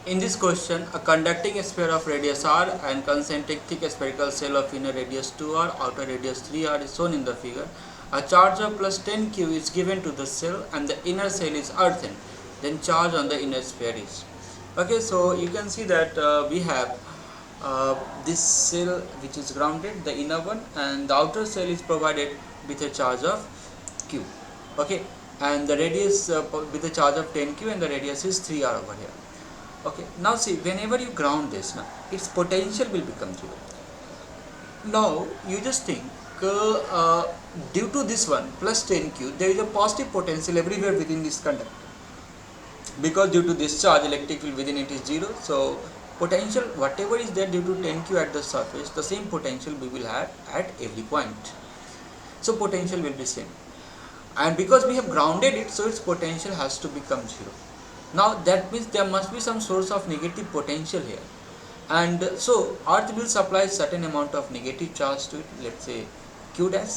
In this question, a conducting sphere of radius r and concentric thick spherical shell of inner radius 2r, outer radius 3r is shown in the figure. A charge of plus 10q is given to the shell and the inner shell is earthen. Then charge on the inner sphere is. Okay, so you can see that we have this shell which is grounded, the inner one, and the outer shell is provided with a charge of q. Okay, and the radius with a charge of 10q and the radius is 3r over here. Okay, now see, whenever you ground this, now its potential will become 0. Now you just think due to this one plus 10q, there is a positive potential everywhere within this conductor, because due to this charge electric field within it is 0. So potential whatever is there due to 10q at the surface, the same potential we will have at every point. So potential will be same, and because we have grounded it, so its potential has to become 0. Now that means there must be some source of negative potential here, and so earth will supply certain amount of negative charge to it, let's say q dash,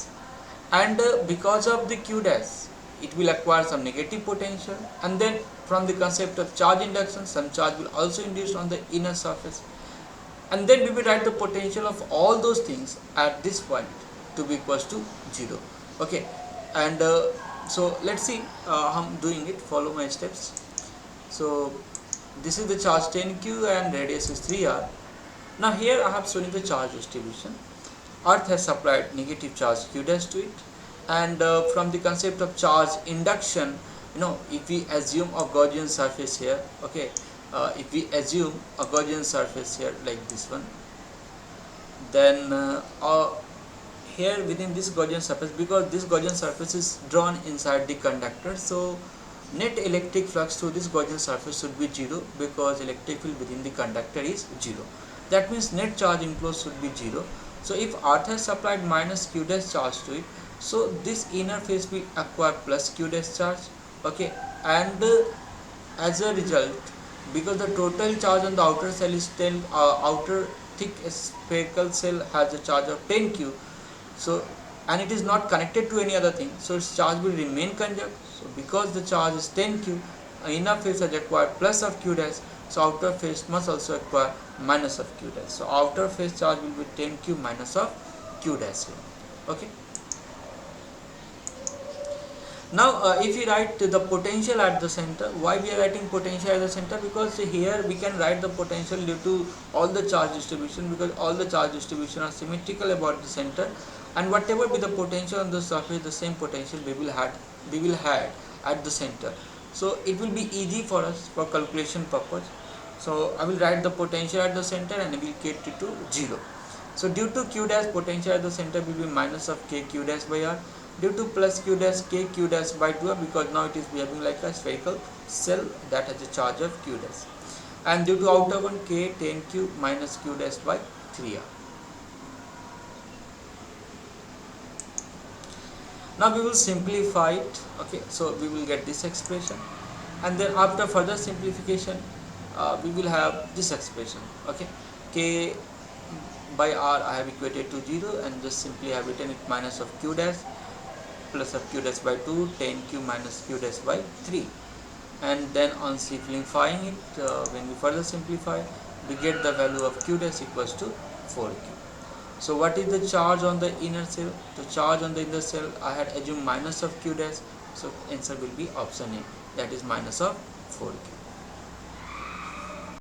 and because of the q dash it will acquire some negative potential, and then from the concept of charge induction, some charge will also induce on the inner surface, and then we will write the potential of all those things at this point to be equals to 0. Okay, and so let's see how I'm doing it. Follow my steps. So this is the charge 10q and radius is 3r. Now here I have shown you the charge distribution. Earth has supplied negative charge q dash to it, and from the concept of charge induction, if we assume a Gaussian surface here, okay, if we assume a Gaussian surface here like this one, then here within this Gaussian surface, because this Gaussian surface is drawn inside the conductor, so net electric flux through this Gaussian surface should be 0, because electric field within the conductor is 0. That means net charge enclosed should be 0. So if earth has supplied minus q dash charge to it, so this inner face will acquire plus q dash charge. Okay, and as a result, because the total charge on the outer cell is 10, outer thick spherical shell has a charge of 10q, so and it is not connected to any other thing, so its charge will remain conserved. So because the charge is 10q, inner face has acquired plus of q dash, so outer face must also acquire minus of q dash. So outer face charge will be 10q minus of q dash here. Okay. Now if we write the potential at the center, why we are writing potential at the center? Because here we can write the potential due to all the charge distribution, because all the charge distribution are symmetrical about the center, and whatever be the potential on the surface, the same potential we will have at the center. So it will be easy for us for calculation purpose. So I will write the potential at the center and we will get it to 0. So due to q dash, potential at the center will be minus of k q dash by r. Due to plus q dash, k q dash by 2r, because now it is behaving like a spherical shell that has a charge of q dash. And due to outer one, k 10q minus q dash by 3r. Now we will simplify it. Okay, so we will get this expression, and then after further simplification we will have this expression. Okay, k by r I have equated to 0, and just simply have written it minus of q dash plus of q dash by 2, 10q minus q dash by 3, and then on simplifying it, when we further simplify, we get the value of q dash equals to 4q. So what is the charge on the inner shell? The charge on the inner shell, I had assumed minus of q dash, so answer will be option A, that is minus of 4q.